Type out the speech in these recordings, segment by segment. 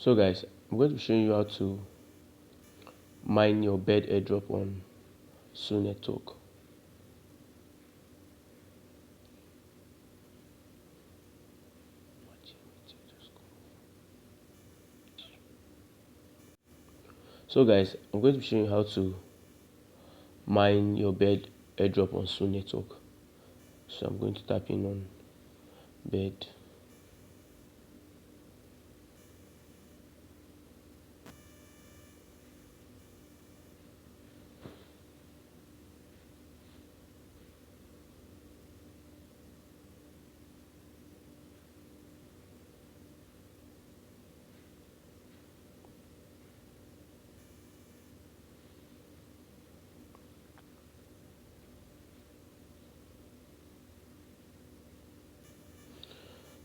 So guys, I'm going to be showing you how to mine your bird airdrop on Su network. So guys, I'm going to be showing you how to mine your bird airdrop on Su network. So I'm going to tap in on bird.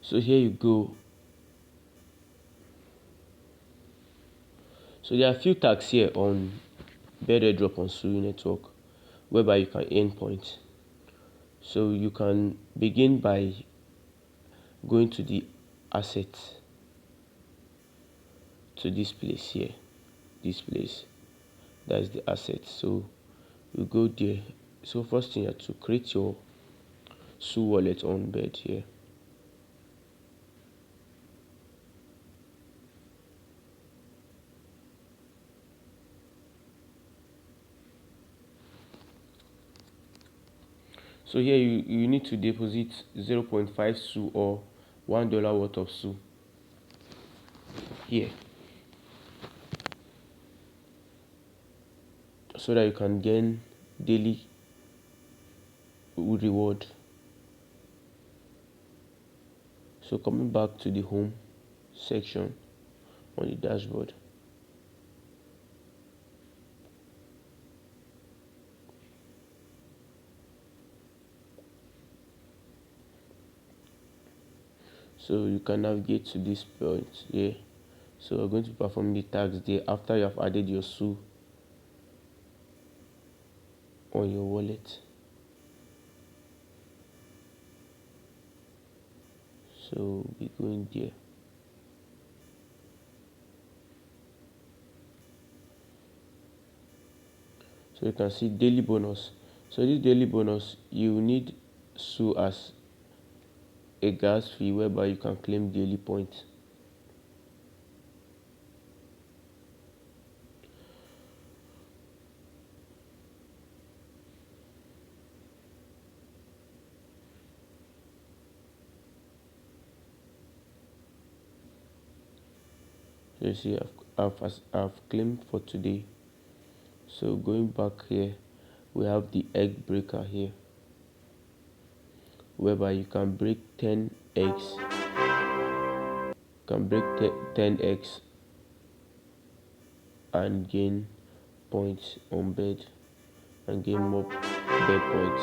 So here you go. So there are a few tags here on bird airdrop on Su network whereby you can earn points. So you can begin by going to the assets, to this place here, this place, that's the asset. So you go there. So first thing, you have to create your Su wallet on bird here. So here you need to deposit 0.5 Su or $1 worth of Su here, so that you can gain daily reward. So coming back to the home section on the dashboard, so you can navigate to this point here. So we're going to perform the tags there after you have added your Su on your wallet. So we're going there. So you can see daily bonus. So this daily bonus, you need Su as a gas fee whereby you can claim daily points. So you see I've claimed for today. So going back here, we have the egg breaker here whereby you can break 10 eggs. You can break 10 eggs and gain points on bed and gain more bed points.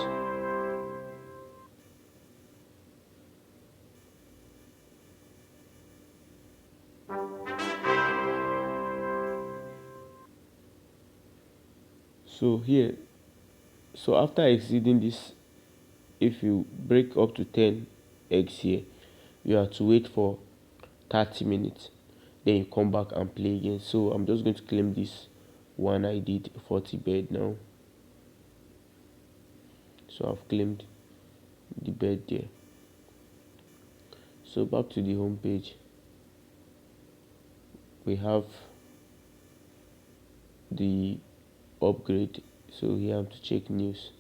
So here, so after exceeding this, if you break up to 10 eggs here, you have to wait for 30 minutes, then you come back and play again. So I'm just going to claim this one. I did 40 bed now, so I've claimed the bed there. So back to the home page, we have the upgrade. So here I have to check news.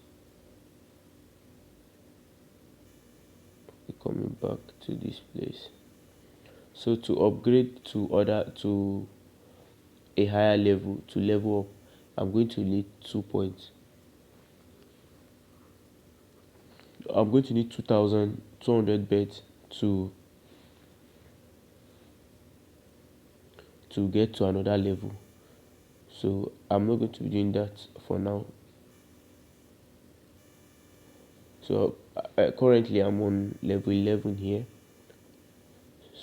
We're coming back to this place. So to upgrade to a higher level, to level up, I'm going to need 2 points. I'm going to need 2,200 beds to get to another level. So I'm not going to be doing that for now. So currently I'm on level 11 here.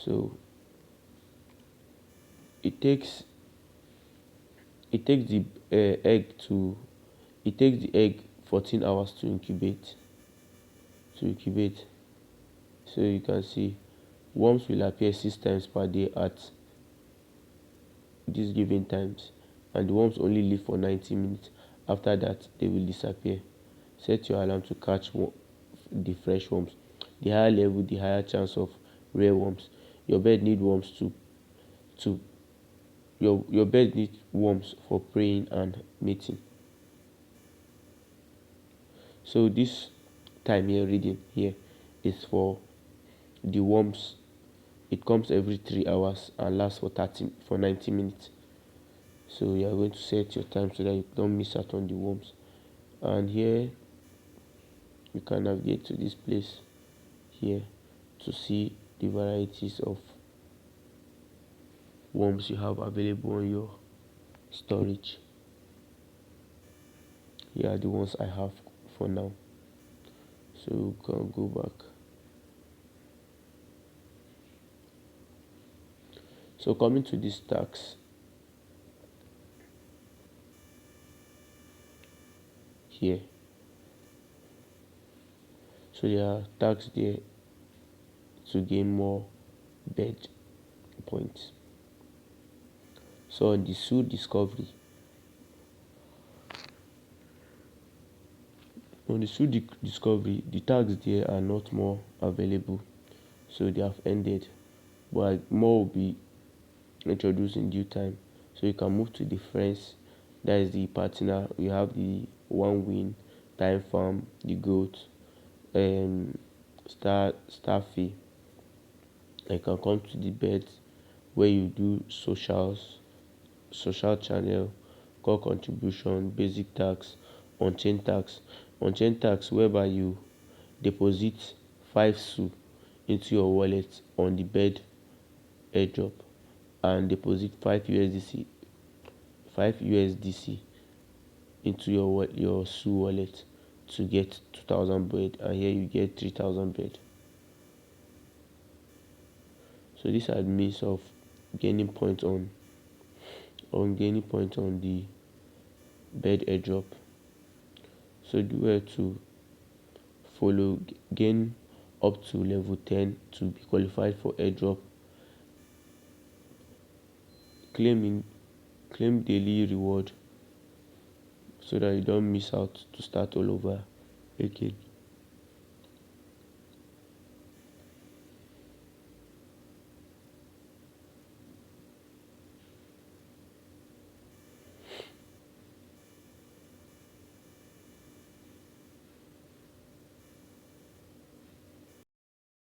So it takes the egg to it takes the egg 14 hours to incubate. So you can see worms will appear 6 times per day at these given times, and the worms only live for 90 minutes. After that, they will disappear. Set your alarm to catch the fresh worms. The higher level, the higher chance of rare worms. Your bird need worms to your bird needs worms for preying and mating. So this time here reading here is for the worms. It comes every 3 hours and lasts for 90 minutes. So you are going to set your time so that you don't miss out on the worms. And here you can navigate to this place here to see the varieties of worms you have available on your storage. Here are the ones I have for now. So you can go back. So coming to these tags here. So there are tags there to gain more bird points. So on the zoo discovery, the tags there are not more available, so they have ended, but more will be introduced in due time. So you can move to the friends, that is the partner. We have the one win, time farm, the goat, starfy. I can come to the birds where you do social channel, core contribution, basic tax, on-chain tax whereby you deposit 5 su into your wallet on the bird airdrop and deposit 5 USDC into your su wallet to get 2000 bird, and here you get 3000 bird. So these are the means of gaining points on the bird airdrop. So do well to follow, gain up to level 10 to be qualified for airdrop. Claim daily reward so that you don't miss out to start all over again.